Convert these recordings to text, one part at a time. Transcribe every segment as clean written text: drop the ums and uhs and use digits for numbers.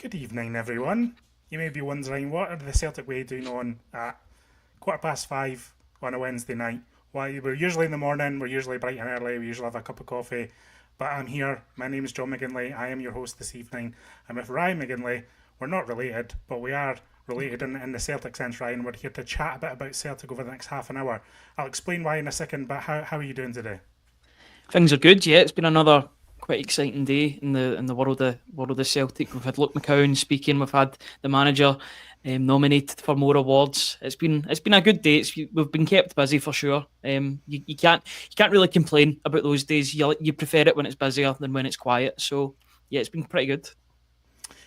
Good evening, everyone. You may be wondering what are the Celtic Way doing on at 5:15 on a Wednesday night? Why we're usually in the morning, we're usually bright and early, we usually have a cup of coffee. But I'm here. My name is John McGinley. I am your host this evening. I'm with Ryan McGinley. We're not related, but we are related in the Celtic sense, Ryan. We're here to chat a bit about Celtic over the next half an hour. I'll explain why in a second, but how are you doing today? Things are good, yeah. It's been another quite exciting day in the world of Celtic. We've had Luke McCowan speaking. We've had the manager nominated for more awards. It's been a good day. We've been kept busy for sure. You can't really complain about those days. You prefer it when it's busier than when it's quiet. So yeah, it's been pretty good.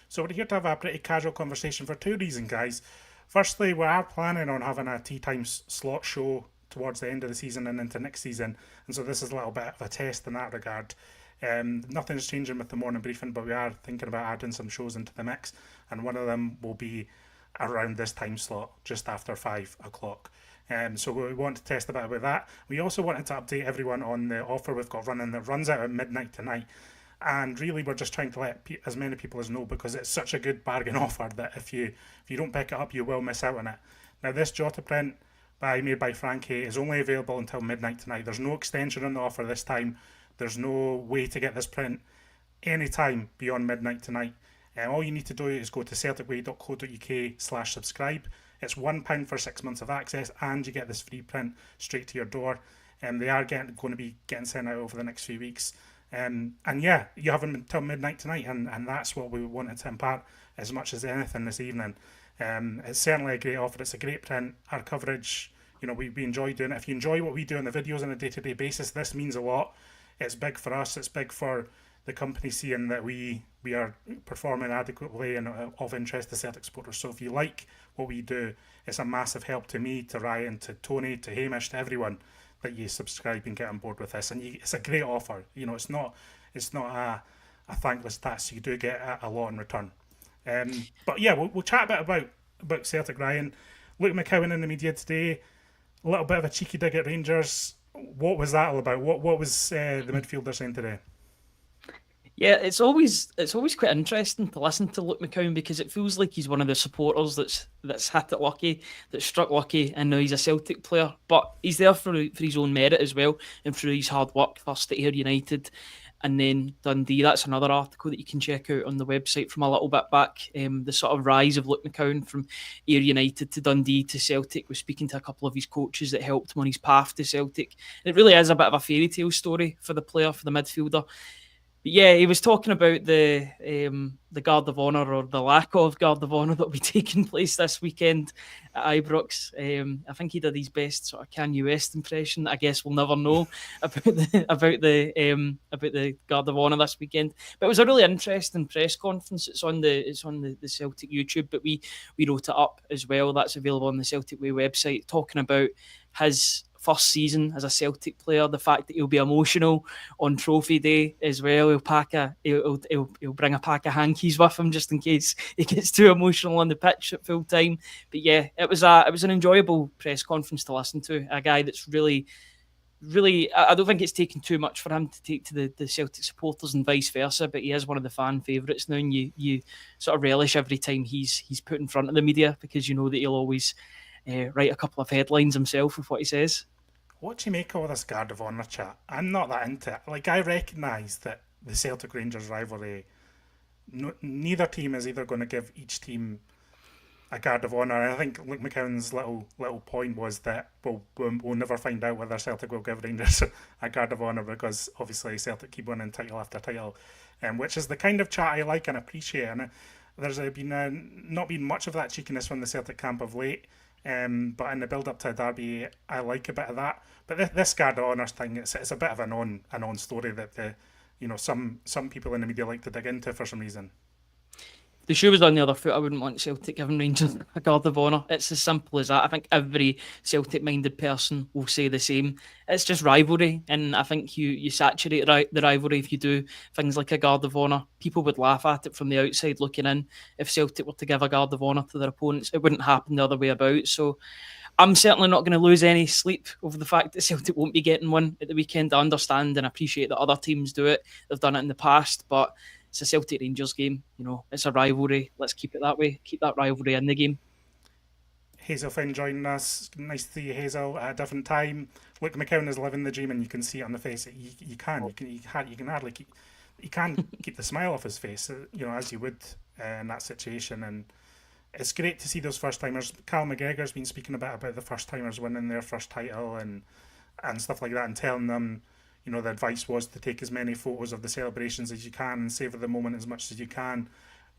So we're here to have a pretty casual conversation for two reasons, guys. Firstly, we are planning on having a tea time slot show towards the end of the season and into next season, and so this is a little bit of a test in that regard. Nothing's changing with the morning briefing, but we are thinking about adding some shows into the mix, and one of them will be around this time slot, just after 5 o'clock. So we want to test a bit about that. We also wanted to update everyone on the offer we've got running that runs out at midnight tonight. And really, we're just trying to let as many people as know because it's such a good bargain offer that if you don't pick it up, you will miss out on it. Now, this Jota print made by Frankie is only available until midnight tonight. There's no extension on the offer this time. There's no way to get this print any time beyond midnight tonight. All you need to do is go to celticway.co.uk/subscribe. It's £1 for 6 months of access, and you get this free print straight to your door. They are going to be getting sent out over the next few weeks. And yeah, you have them until midnight tonight, and that's what we wanted to impart as much as anything this evening. It's certainly a great offer. It's a great print. Our coverage, we enjoy doing it. If you enjoy what we do on the videos on a day-to-day basis, this means a lot. It's big for us. It's big for the company seeing that we are performing adequately and of interest to Celtic supporters. So if you like what we do, it's a massive help to me, to Ryan, to Tony, to Hamish, to everyone that you subscribe and get on board with this. And it's a great offer. It's not a thankless task. You do get a lot in return. But yeah, we'll chat a bit about Celtic, Ryan. Luke McCowan in the media today. A little bit of a cheeky dig at Rangers. What was that all about? What was the midfielder saying today? Yeah, it's always quite interesting to listen to Luke McCowan because it feels like he's one of the supporters that's hit it lucky, that's struck lucky, and now he's a Celtic player. But he's there for his own merit as well, and through his hard work. First at Ayr United, and then Dundee. That's another article that you can check out on the website from a little bit back. The sort of rise of Luke McCowan from Ayr United to Dundee to Celtic. We're speaking to a couple of his coaches that helped him on his path to Celtic. And it really is a bit of a fairy tale story for the player, for the midfielder. But yeah, he was talking about the Guard of Honour, or the lack of Guard of Honour, that will be taking place this weekend at Ibrox. I think he did his best sort of Kanye West impression. I guess we'll never know about the Guard of Honour this weekend. But it was a really interesting press conference. It's on the Celtic YouTube, but we wrote it up as well. That's available on the Celtic Way website, talking about his first season as a Celtic player, the fact that he'll be emotional on trophy day as well. He'll bring a pack of hankies with him just in case he gets too emotional on the pitch at full time. But yeah, it was an enjoyable press conference to listen to. A guy that's really, I don't think it's taken too much for him to take to the Celtic supporters and vice versa, but he is one of the fan favourites now, and you sort of relish every time he's put in front of the media, because you know that he'll always write a couple of headlines himself with what he says. What do you make of all this Guard of Honour chat? I'm not that into it. Like, I recognise that the Celtic Rangers rivalry, neither team is either going to give each team a Guard of Honour. And I think Luke McCowan's little point was that we'll never find out whether Celtic will give Rangers a Guard of Honour, because obviously Celtic keep winning title after title, which is the kind of chat I like and appreciate. And there's been not been much of that cheekiness from the Celtic camp of late. But in the build up to a derby, I like a bit of that. But this Guard of Honours thing, it's a bit of a non story that some people in the media like to dig into for some reason. The shoe was on the other foot. I wouldn't want Celtic giving Rangers a Guard of Honour. It's as simple as that. I think every Celtic-minded person will say the same. It's just rivalry, and I think you saturate the rivalry if you do things like a Guard of Honour. People would laugh at it from the outside looking in. If Celtic were to give a Guard of Honour to their opponents, it wouldn't happen the other way about. So I'm certainly not going to lose any sleep over the fact that Celtic won't be getting one at the weekend. I understand and appreciate that other teams do it. They've done it in the past, but it's a Celtic Rangers game. It's a rivalry. Let's keep it that way. Keep that rivalry in the game. Hazel Finn joining us. Nice to see you, Hazel, at a different time. Luke McCowan is living the dream, and you can see it on the face. You can hardly keep. You can't keep the smile off his face, as you would in that situation. And it's great to see those first timers. Cal McGregor's been speaking about the first timers winning their first title and stuff like that, and telling them, the advice was to take as many photos of the celebrations as you can and savor the moment as much as you can.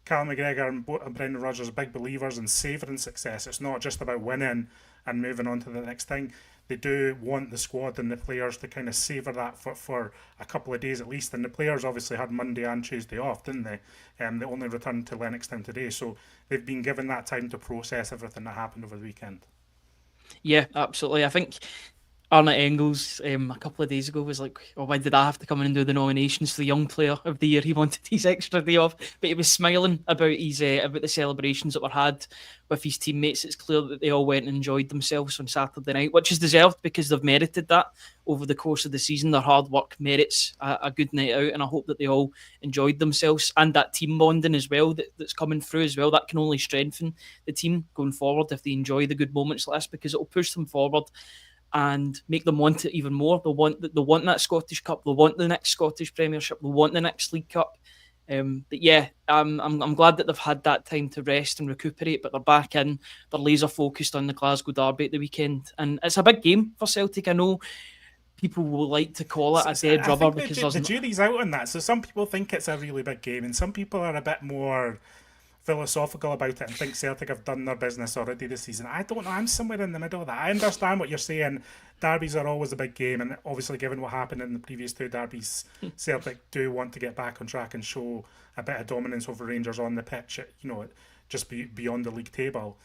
Cal McGregor and Brendan Rodgers are big believers in savouring success. It's not just about winning and moving on to the next thing. They do want the squad and the players to kind of savour that for a couple of days at least. And the players obviously had Monday and Tuesday off, didn't they? They only returned to Lennoxtown today. So they've been given that time to process everything that happened over the weekend. Yeah, absolutely. I think Arnott Engels a couple of days ago was like, "Oh, why did I have to come in and do the nominations for the Young Player of the Year?" He wanted his extra day off, but he was smiling about about the celebrations that were had with his teammates. It's clear that they all went and enjoyed themselves on Saturday night, which is deserved because they've merited that over the course of the season. Their hard work merits a good night out, and I hope that they all enjoyed themselves, and that team bonding as well that's coming through as well. That can only strengthen the team going forward if they enjoy the good moments like this, because it will push them forward and make them want it even more. They want that Scottish Cup. They want the next Scottish Premiership. They want the next League Cup. But yeah, I'm glad that they've had that time to rest and recuperate. But they're back in. They're laser focused on the Glasgow Derby at the weekend, and it's a big game for Celtic. I know people will like to call it a dead rubber because the jury's out on that. So some people think it's a really big game, and some people are a bit more philosophical about it and think Celtic have done their business already this season. I don't know. I'm somewhere in the middle of that. I understand what you're saying. Derbies are always a big game, and obviously, given what happened in the previous two derbies, Celtic do want to get back on track and show a bit of dominance over Rangers on the pitch. Just beyond the league table.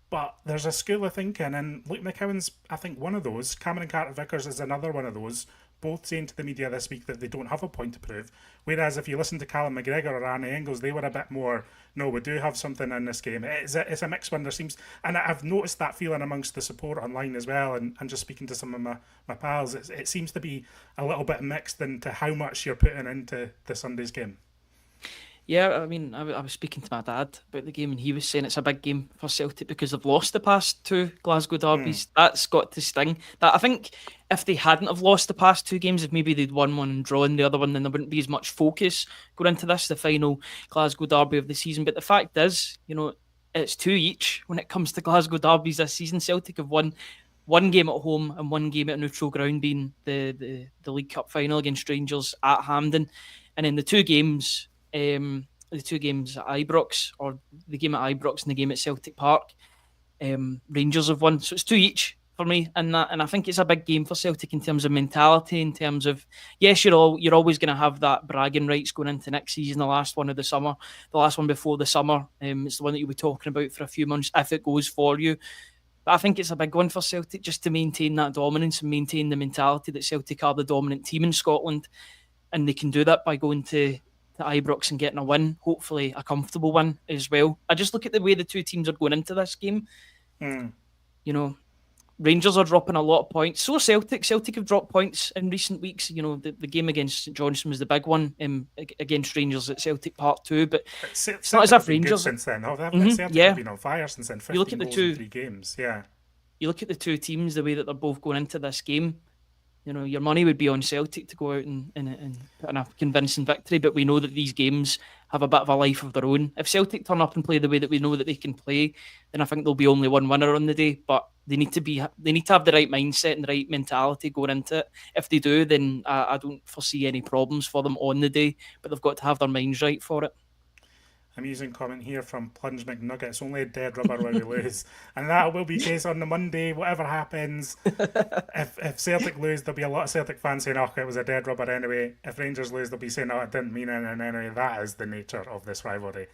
But there's a school of thinking, and Luke McCowan's, I think, one of those. Cameron Carter-Vickers is another one of those, both saying to the media this week that they don't have a point to prove. Whereas if you listen to Callum McGregor or Arnie Engels, they were a bit more, no, we do have something in this game. It's a mixed one. There seems, and I've noticed that feeling amongst the support online as well, and just speaking to some of my pals, it seems to be a little bit mixed into how much you're putting into the Sunday's game. Yeah, I mean, I was speaking to my dad about the game, and he was saying it's a big game for Celtic because they've lost the past two Glasgow derbies. That's got to sting. That I think if they hadn't have lost the past two games, if maybe they'd won one and drawn the other one, then there wouldn't be as much focus going into this, the final Glasgow derby of the season. But the fact is, it's two each when it comes to Glasgow derbies this season. Celtic have won one game at home and one game at neutral ground, being the League Cup final against Rangers at Hampden, and in the two games at Ibrox, or the game at Ibrox and the game at Celtic Park, Rangers have won. So it's two each for me, and I think it's a big game for Celtic in terms of mentality, in terms of, yes, you're always going to have that bragging rights going into next season, the last one of the summer, the last one before the summer. It's the one that you'll be talking about for a few months if it goes for you. But I think it's a big one for Celtic just to maintain that dominance and maintain the mentality that Celtic are the dominant team in Scotland, and they can do that by going to Ibrox and getting a win, hopefully a comfortable win as well. I just look at the way the two teams are going into this game. Rangers are dropping a lot of points. So Celtic have dropped points in recent weeks. The game against St Johnstone was the big one against Rangers at Celtic Park 2. But it's not as if Rangers since then. Celtic have been on fire since then. 15 you look at the goals two in 3 games. Yeah. You look at the two teams, the way that they're both going into this game. Your money would be on Celtic to go out and put in a convincing victory, but we know that these games have a bit of a life of their own. If Celtic turn up and play the way that we know that they can play, then I think there'll be only one winner on the day. But they need to have the right mindset and the right mentality going into it. If they do, then I don't foresee any problems for them on the day. But they've got to have their minds right for it. Amusing comment here from Plunge McNugget. It's only a dead rubber where we lose. And that will be the case on the Monday, whatever happens. If Celtic lose, there'll be a lot of Celtic fans saying, it was a dead rubber anyway. If Rangers lose, they'll be saying, it didn't mean anything anyway. That is the nature of this rivalry.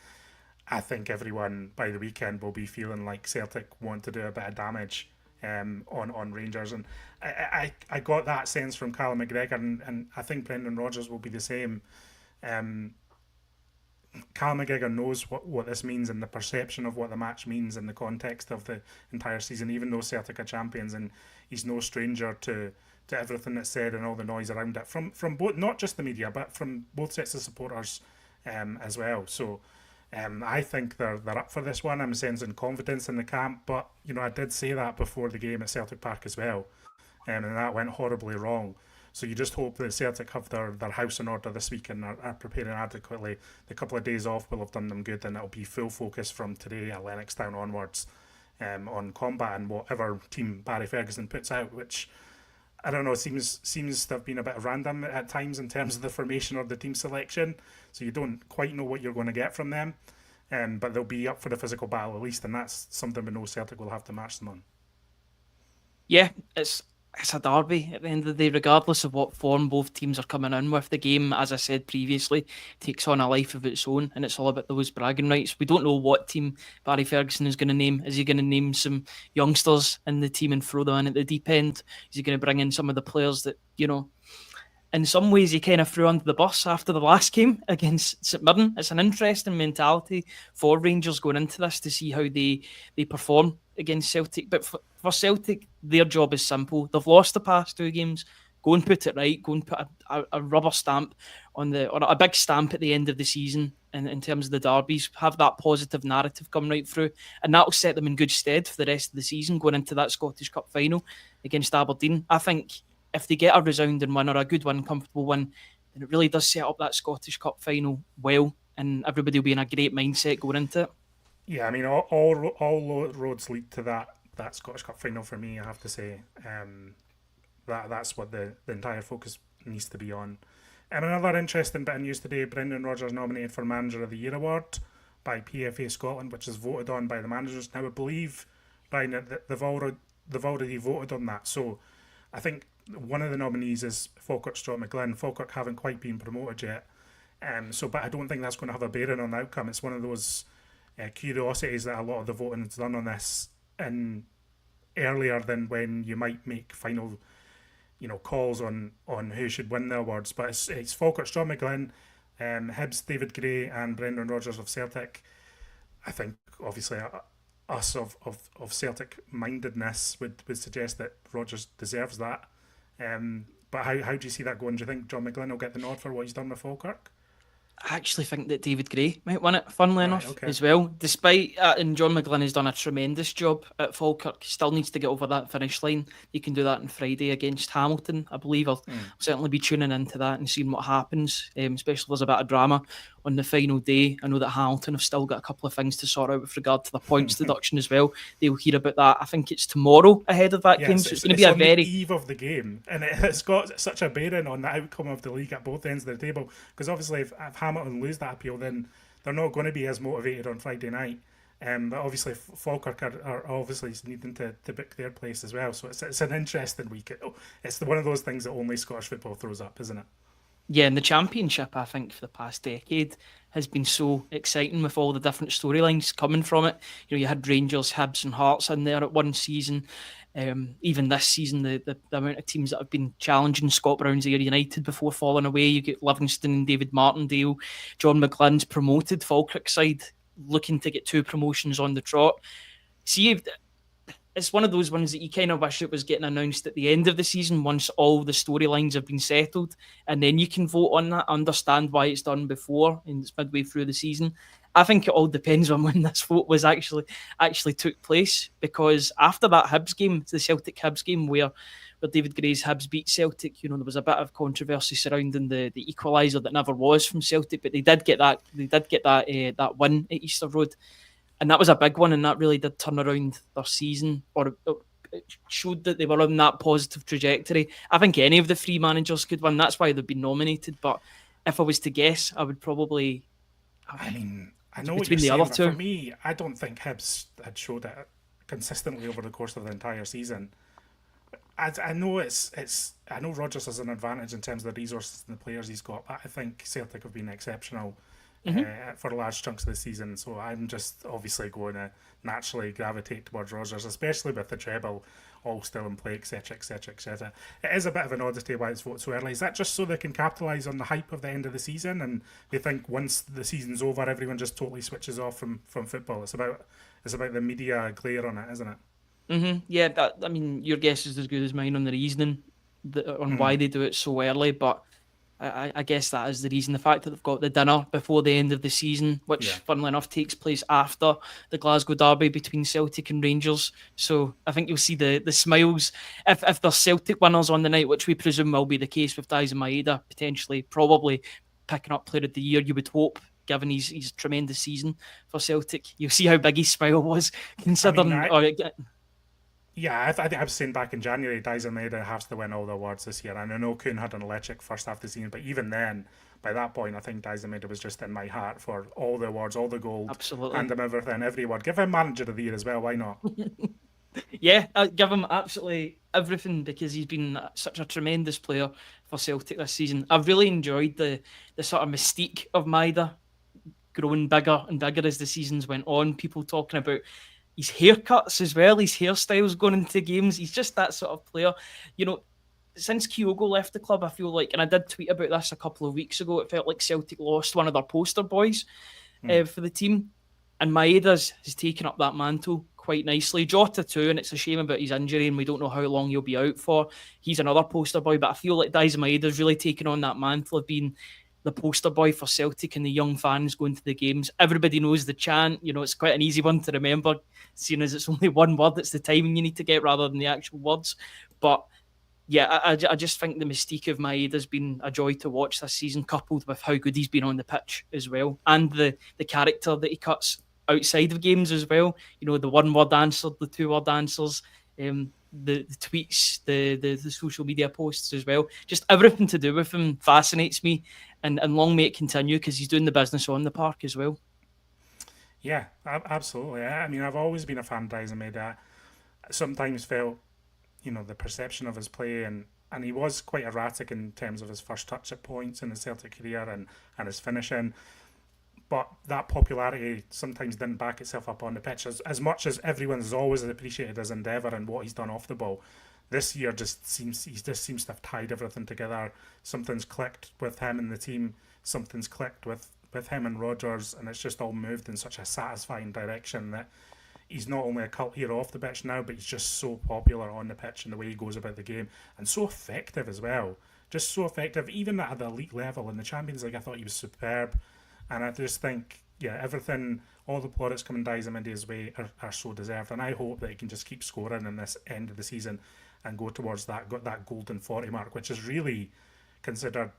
I think everyone by the weekend will be feeling like Celtic want to do a bit of damage on Rangers. And I got that sense from Callum McGregor, and I think Brendan Rodgers will be the same. Callum McGregor knows what this means and the perception of what the match means in the context of the entire season, even though Celtic are champions, and he's no stranger to everything that's said and all the noise around it from both, not just the media, but from both sets of supporters as well. So I think they're up for this one. I'm sensing confidence in the camp, but I did say that before the game at Celtic Park as well, and that went horribly wrong. So you just hope that Celtic have their house in order this week and are preparing adequately. The couple of days off will have done them good, and it'll be full focus from today at Lennoxtown onwards on combat and whatever team Barry Ferguson puts out, which I don't know, seems to have been a bit random at times in terms of the formation or the team selection. So you don't quite know what you're going to get from them. But they'll be up for the physical battle at least, and that's something we know Celtic will have to match them on. Yeah, it's a derby at the end of the day, regardless of what form both teams are coming in with. The game, as I said previously, takes on a life of its own, and it's all about those bragging rights. We don't know what team Barry Ferguson is going to name. Is he going to name some youngsters in the team and throw them in at the deep end? Is he going to bring in some of the players that, in some ways he kind of threw under the bus after the last game against St Mirren? It's an interesting mentality for Rangers going into this to see how they perform against Celtic. But for Celtic, their job is simple. They've lost the past two games. Go and put it right. Go and put a rubber stamp or a big stamp at the end of the season in terms of the derbies. Have that positive narrative come right through, and that'll set them in good stead for the rest of the season going into that Scottish Cup final against Aberdeen. I think if they get a resounding win or a good win, comfortable win, then it really does set up that Scottish Cup final well, and everybody will be in a great mindset going into it. Yeah, I mean, all roads lead to that Scottish Cup final for me. I have to say, that's what the entire focus needs to be on. And another interesting bit of news today: Brendan Rodgers nominated for Manager of the Year award by PFA Scotland, which is voted on by the managers. Now, I believe, Brian, that they've already voted on that. So, I think one of the nominees is Falkirk Straw McGlynn. Falkirk haven't quite been promoted yet, but I don't think that's going to have a bearing on the outcome. It's one of those curiosities that a lot of the voting is done on this in earlier than when you might make final calls on who should win the awards. But it's Falkirk Straw McGlynn, Hibs David Gray, and Brendan Rodgers of Celtic. I think obviously us of Celtic mindedness would suggest that Rodgers deserves that. But how do you see that going? Do you think John McGlynn will get the nod for what he's done with Falkirk? I actually think that David Gray might win it, funnily enough, okay. as well. Despite, and John McGlynn has done a tremendous job at Falkirk. He still needs to get over that finish line. You can do that on Friday against Hamilton, I believe. I'll certainly be tuning into that and seeing what happens, especially if there's a bit of drama on the final day. I know that Hamilton have still got a couple of things to sort out with regard to the points deduction as well. They'll hear about that. I think it's tomorrow ahead of that game, so it's going to be a very... the eve of the game, and it's got such a bearing on the outcome of the league at both ends of the table, because obviously if Hamilton lose that appeal, then they're not going to be as motivated on Friday night. But obviously Falkirk are obviously needing to book their place as well, so it's an interesting week. It's one of those things that only Scottish football throws up, isn't it? Yeah, and the Championship, I think, for the past decade has been so exciting with all the different storylines coming from it. You had Rangers, Hibs and Hearts in there at one season. Even this season, the amount of teams that have been challenging Scott Brown's Ayr United before falling away. You get Livingston and David Martindale. John McGlynn's promoted Falkirk side, looking to get 2 promotions on the trot. See, it's one of those ones that you kind of wish it was getting announced at the end of the season once all the storylines have been settled, and then you can vote on that, understand why it's done before, and it's midway through the season. I think it all depends on when this vote was actually took place, because after that Hibs game, the Celtic Hibs game where David Gray's Hibs beat Celtic, there was a bit of controversy surrounding the equaliser that never was from Celtic, but they did get that that win at Easter Road. And that was a big one, and that really did turn around their season, or it showed that they were on that positive trajectory. I think any of the 3 managers could win. That's why they've been nominated. But if I was to guess, I would probably... I know what you're saying, but for me, I don't think Hibs had showed it consistently over the course of the entire season. I know I know Rodgers has an advantage in terms of the resources and the players he's got, but I think Celtic have been exceptional for large chunks of the season, so I'm just obviously going to naturally gravitate towards Rodgers, especially with the treble all still in play, etc, etc, etc. It is a bit of an oddity why it's voted so early. Is that just so they can capitalise on the hype of the end of the season, and they think once the season's over everyone just totally switches off from football? It's about the media glare on it, isn't it? Yeah, your guess is as good as mine on the reasoning on why they do it so early, but I guess that is the reason. The fact that they've got the dinner before the end of the season, which, Yeah. funnily enough, takes place after the Glasgow derby between Celtic and Rangers. So I think you'll see the smiles if there's Celtic winners on the night, which we presume will be the case with Daizen Maeda potentially, probably picking up Player of the Year. You would hope, given his tremendous season for Celtic. You'll see how big his smile was, I mean, considering. yeah, I think I was saying back in January, Daizen Maeda has to win all the awards this year. And I know Kuhn had an electric first half of the season, but even then, by that point, I think Daizen Maeda was just in my heart for all the awards, all the gold, Absolutely. hand him everything, every award. Give him Manager of the Year as well, why not? Yeah, I give him absolutely everything because he's been such a tremendous player for Celtic this season. I've really enjoyed the sort of mystique of Maeda growing bigger and bigger as the seasons went on. People talking about his haircuts as well, his hairstyles going into games. He's just that sort of player. You know, since Kyogo left the club, I feel like, and I did tweet about this a couple of weeks ago, it felt like Celtic lost one of their poster boys for the team. And Maeda's has taken up that mantle quite nicely. Jota too, and it's a shame about his injury, and we don't know how long he'll be out for. He's another poster boy, but I feel like Daizen Maeda's really taken on that mantle of being the poster boy for Celtic and the young fans going to the games. Everybody knows the chant. You know, it's quite an easy one to remember, seeing as it's only one word. It's the timing you need to get rather than the actual words. But yeah, I just think the mystique of Maeda has been a joy to watch this season, coupled with how good he's been on the pitch as well, and the character that he cuts outside of games as well. You know, the one word answer, the 2 word answers, the tweets, the social media posts as well. Just everything to do with him fascinates me, and long may it continue because he's doing the business on the park as well. Yeah, absolutely. I mean, I've always been a fan of Daizen Maeda. Sometimes felt, the perception of his play, and he was quite erratic in terms of his first touch at points in his Celtic career and his finishing. But that popularity sometimes didn't back itself up on the pitch. As much as everyone's always appreciated his endeavour and what he's done off the ball, this year he just seems to have tied everything together. Something's clicked with him and the team. Something's clicked with him and Rodgers, and it's just all moved in such a satisfying direction that he's not only a cult hero off the pitch now, but he's just so popular on the pitch and the way he goes about the game, and so effective as well. Just so effective, even at the elite level in the Champions League. I thought he was superb, and I just think, yeah, everything, all the plaudits coming Daizen Maeda's way are so deserved, and I hope that he can just keep scoring in this end of the season and go towards that golden 40 mark, which is really considered.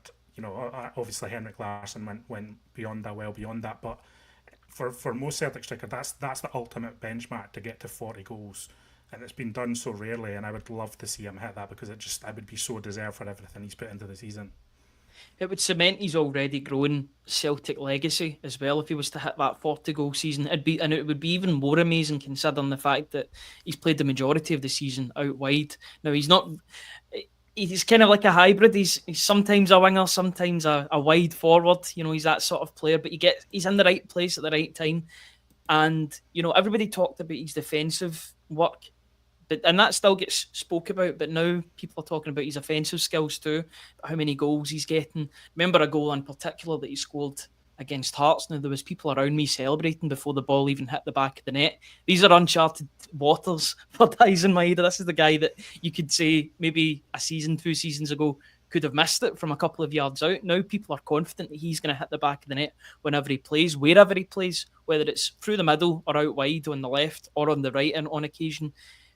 Obviously Henrik Larsson went beyond that, well beyond that, but for most Celtic striker, that's the ultimate benchmark to get to 40 goals, and it's been done so rarely. And I would love to see him hit that because I would be so deserved for everything he's put into the season. It would cement his already growing Celtic legacy as well if he was to hit that 40-goal season. It would be even more amazing considering the fact that he's played the majority of the season out wide. Now he's not. He's kind of like a hybrid. He's sometimes a winger, sometimes a wide forward. He's that sort of player, but he's in the right place at the right time. And everybody talked about his defensive work, and that still gets spoke about. But now people are talking about his offensive skills too, how many goals he's getting. Remember a goal in particular that he scored against Hearts. Now there was people around me celebrating before the ball even hit the back of the net. These are uncharted waters for Daizen Maeda. This is the guy that you could say maybe a season, 2 seasons ago could have missed it from a couple of yards out. Now people are confident that he's going to hit the back of the net whenever he plays, wherever he plays, whether it's through the middle or out wide on the left or on the right. And on occasion,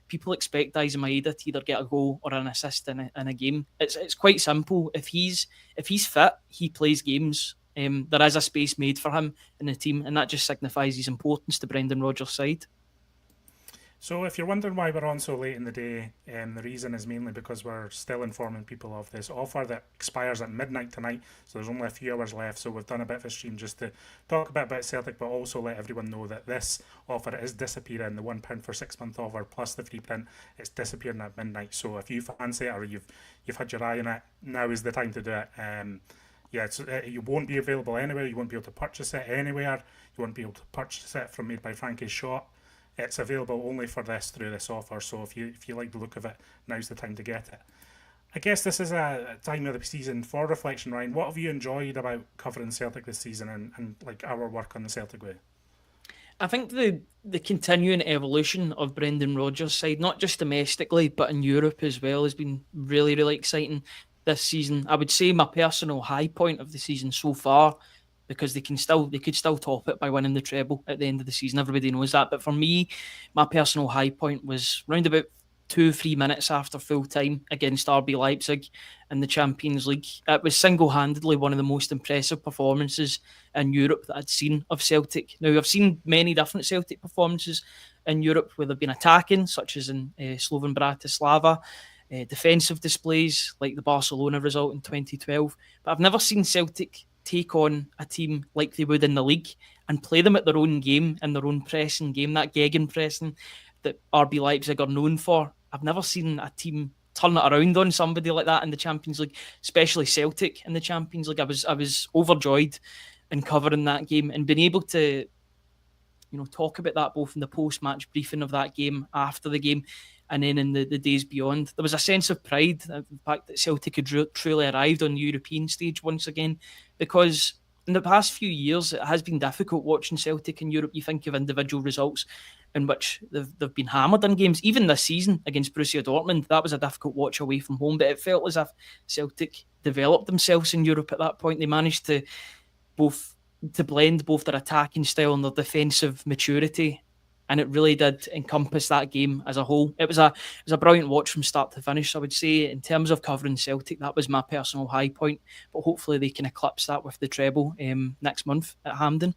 people expect Daizen Maeda to either get a goal or an assist in a game. It's quite simple. If he's fit, he plays games. There is a space made for him in the team, and that just signifies his importance to Brendan Rodgers' side. So if you're wondering why we're on so late in the day, the reason is mainly because we're still informing people of this offer that expires at midnight tonight. So there's only a few hours left. So we've done a bit of a stream just to talk a bit about Celtic, but also let everyone know that this offer is disappearing. The £1 for 6-month offer plus the free print, it's disappearing at midnight. So if you fancy it or you've had your eye on it, now is the time to do it. You won't be available anywhere. You won't be able to purchase it anywhere. You won't be able to purchase it from Made by Frankie's shop. It's available only for through this offer. So if you like the look of it, now's the time to get it. I guess this is a time of the season for reflection, Ryan. What have you enjoyed about covering Celtic this season and like our work on the Celtic way? I think the continuing evolution of Brendan Rodgers' side, not just domestically but in Europe as well, has been really, really exciting. this season. I would say my personal high point of the season so far, because they could still top it by winning the treble at the end of the season. Everybody knows that. But for me, my personal high point was round about 2-3 minutes after full time against RB Leipzig in the Champions League. It was single-handedly one of the most impressive performances in Europe that I'd seen of Celtic. Now, I've seen many different Celtic performances in Europe where they've been attacking, such as in Slovan Bratislava, defensive displays like the Barcelona result in 2012. But I've never seen Celtic take on a team like they would in the league and play them at their own game, in their own pressing game, that gegenpressing that RB Leipzig are known for. I've never seen a team turn it around on somebody like that in the Champions League, especially Celtic in the Champions League. I was overjoyed in covering that game and being able to talk about that both in the post-match briefing of that game, after the game, and then in the days beyond. There was a sense of pride, the fact that Celtic had truly arrived on the European stage once again, because in the past few years it has been difficult watching Celtic in Europe. You think of individual results in which they've been hammered in games. Even this season against Borussia Dortmund, that was a difficult watch away from home, but it felt as if Celtic developed themselves in Europe at that point. They managed to blend both their attacking style and their defensive maturity, and it really did encompass that game as a whole. It was a brilliant watch from start to finish. I would say, in terms of covering Celtic, that was my personal high point, but hopefully they can eclipse that with the treble next month at Hampden.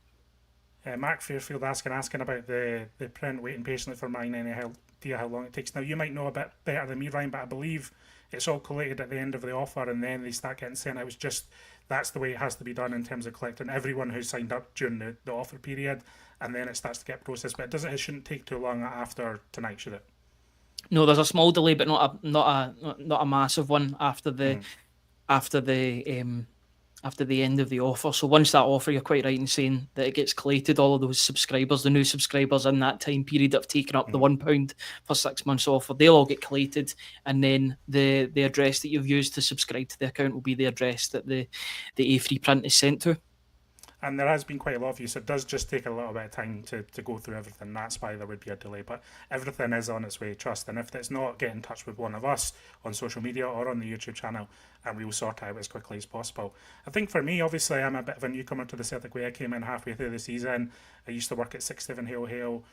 Mark Fairfield asking about the print, waiting patiently for mine, any idea how long it takes. Now, you might know a bit better than me, Ryan, but I believe it's all collated at the end of the offer and then they start getting sent out. It's just, that's the way it has to be done in terms of collecting everyone who signed up during the offer period, and then it starts to get processed. But it shouldn't take too long after tonight, should it? No, there's a small delay, but not a massive one after the end of the offer. So once that offer, you're quite right in saying that it gets collated. All of those subscribers, the new subscribers in that time period that have taken up the £1 for 6 months offer, they'll all get collated, and then the address that you've used to subscribe to the account will be the address that the A3 print is sent to. And there has been quite a lot of you, so it does just take a little bit of time to go through everything. That's why there would be a delay, but everything is on its way, trust. And if it's not, get in touch with one of us on social media or on the YouTube channel, and we will sort it out as quickly as possible. I think for me, obviously, I'm a bit of a newcomer to the Celtic way. I came in halfway through the season. I used to work at 6-7 Hail Hail,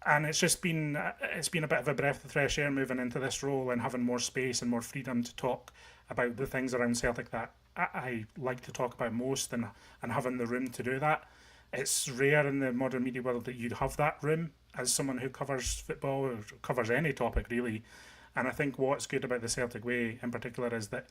and it's been a bit of a breath of fresh air moving into this role and having more space and more freedom to talk about the things around Celtic that I like to talk about most, and having the room to do that. It's rare in the modern media world that you'd have that room as someone who covers football or covers any topic really. And I think what's good about the Celtic way in particular is that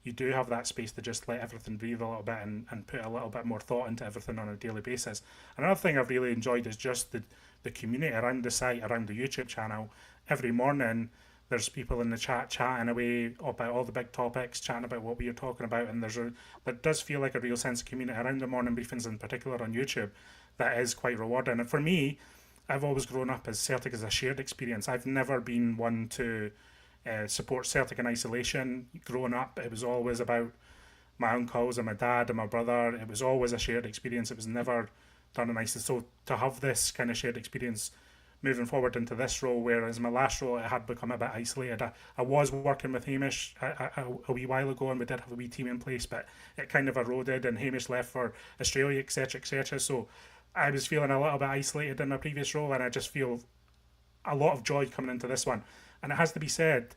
you do have that space to just let everything breathe a little bit and put a little bit more thought into everything on a daily basis. Another thing I've really enjoyed is just the community around the site, around the YouTube channel. Every morning there's people in the chat chatting away about all the big topics, chatting about what we are talking about, and there does feel like a real sense of community around the morning briefings, in particular on YouTube, that is quite rewarding. And for me, I've always grown up as Celtic as a shared experience. I've never been one to support Celtic in isolation. Growing up, it was always about my uncles and my dad and my brother. It was always a shared experience. It was never done in isolation. So to have this kind of shared experience moving forward into this role, whereas my last role it had become a bit isolated. I was working with Hamish a wee while ago, and we did have a wee team in place, but it kind of eroded, and Hamish left for Australia, etc., etc. So I was feeling a little bit isolated in my previous role, and I just feel a lot of joy coming into this one. And it has to be said,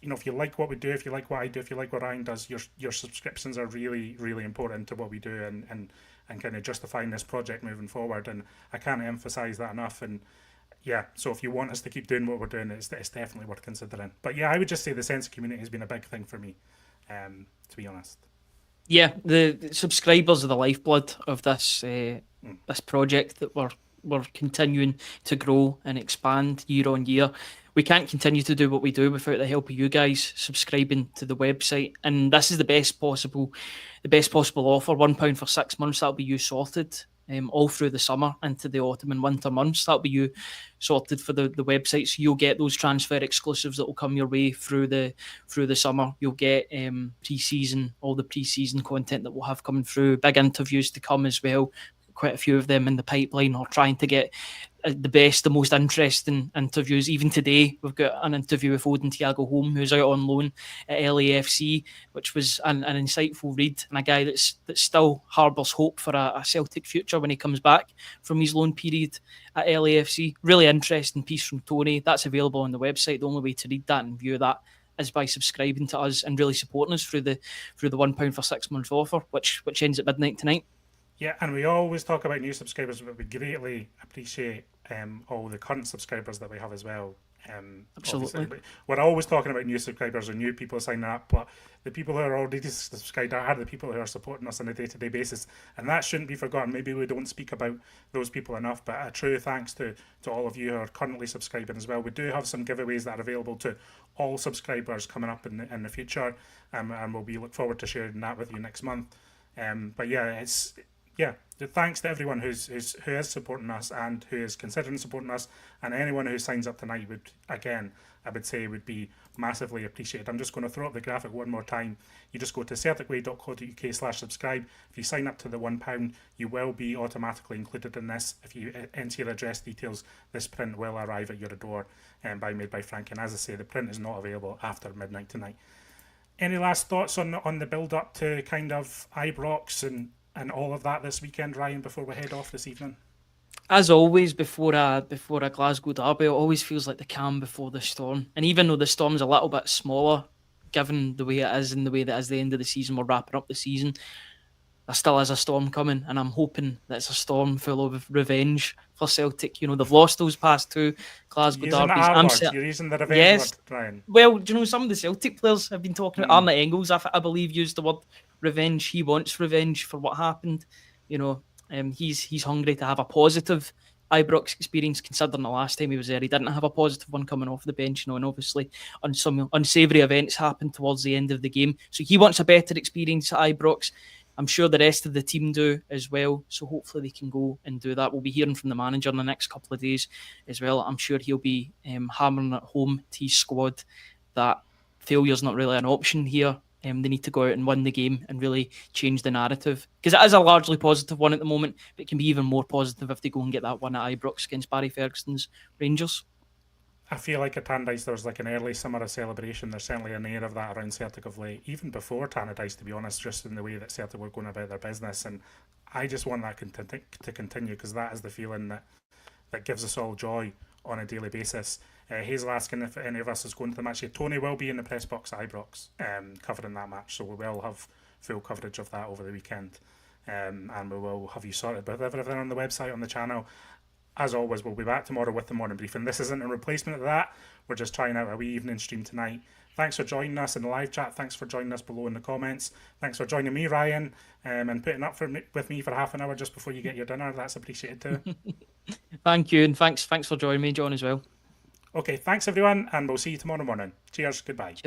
if you like what we do, if you like what I do, if you like what Ryan does, your subscriptions are really, really important to what we do, and kind of justifying this project moving forward. And I can't emphasise that enough. And yeah, so if you want us to keep doing what we're doing, it's definitely worth considering. But yeah, I would just say the sense of community has been a big thing for me, to be honest. Yeah, the subscribers are the lifeblood of this this project that we're continuing to grow and expand year on year. We can't continue to do what we do without the help of you guys subscribing to the website. And this is the best possible offer. £1 for 6 months. That'll be you sorted all through the summer into the autumn and winter months. That'll be you sorted for the website. So you'll get those transfer exclusives that will come your way through the summer. You'll get pre-season, all the pre-season content that we'll have coming through. Big interviews to come as well. Quite a few of them in the pipeline, or trying to get the best, the most interesting interviews. Even today, we've got an interview with Odin Thiago Holm, who's out on loan at LAFC, which was an insightful read, and a guy that still harbours hope for a Celtic future when he comes back from his loan period at LAFC. Really interesting piece from Tony. That's available on the website. The only way to read that and view that is by subscribing to us and really supporting us through the £1 for 6 months offer, which ends at midnight tonight. Yeah, and we always talk about new subscribers, but we greatly appreciate all the current subscribers that we have as well. Absolutely. We're always talking about new subscribers and new people signing up, but the people who are already subscribed are the people who are supporting us on a day-to-day basis, and that shouldn't be forgotten. Maybe we don't speak about those people enough, but a true thanks to all of you who are currently subscribing as well. We do have some giveaways that are available to all subscribers coming up in the future, and we'll look forward to sharing that with you next month. But yeah, thanks to everyone who is supporting us and who is considering supporting us, and anyone who signs up tonight I would say would be massively appreciated. I'm just going to throw up the graphic one more time. You just go to celticway.co.uk/subscribe. If you sign up to the £1, you will be automatically included in this. If you enter your address details, this print will arrive at your door by Made by Frank. And as I say, the print is not available after midnight tonight. Any last thoughts on the build up to kind of Ibrox and all of that this weekend, Ryan, before we head off this evening? As always, before a Glasgow derby, it always feels like the calm before the storm. And even though the storm's a little bit smaller, given the way it is and the way that as the end of the season, we're wrapping up the season, there still is a storm coming, and I'm hoping that it's a storm full of revenge for Celtic. You know, they've lost those past two Glasgow derbies. You're using the revenge word, Ryan. Well, do you know, some of the Celtic players have been talking about, Arne Engels, I believe, used the word revenge. He wants revenge for what happened. You know, he's hungry to have a positive Ibrox experience, considering the last time he was there, he didn't have a positive one coming off the bench, you know, and obviously some unsavoury events happened towards the end of the game. So he wants a better experience at Ibrox. I'm sure the rest of the team do as well. So hopefully they can go and do that. We'll be hearing from the manager in the next couple of days as well. I'm sure he'll be hammering at home to his squad that failure's not really an option here. They need to go out and win the game and really change the narrative, because it is a largely positive one at the moment, but it can be even more positive if they go and get that one at Ibrox against Barry Ferguson's Rangers. I feel like at Tannadice there was like an early summer celebration. There's certainly an air of that around Celtic of late, even before Tannadice, to be honest, just in the way that Celtic were going about their business. And I just want that to continue, because that is the feeling that gives us all joy on a daily basis. Hazel asking if any of us is going to the match. Yeah, Tony will be in the press box at Ibrox covering that match, so we will have full coverage of that over the weekend, and we will have you sorted with everything on the website, on the channel. As always, we'll be back tomorrow with the morning brief, and this isn't a replacement of that. We're just trying out a wee evening stream tonight. Thanks for joining us in the live chat. Thanks for joining us below in the comments. Thanks for joining me, Ryan, and putting up with me for half an hour just before you get your dinner. That's appreciated too. Thank you, and thanks for joining me, John, as well. Okay, thanks everyone, and we'll see you tomorrow morning. Cheers, goodbye. Cheers.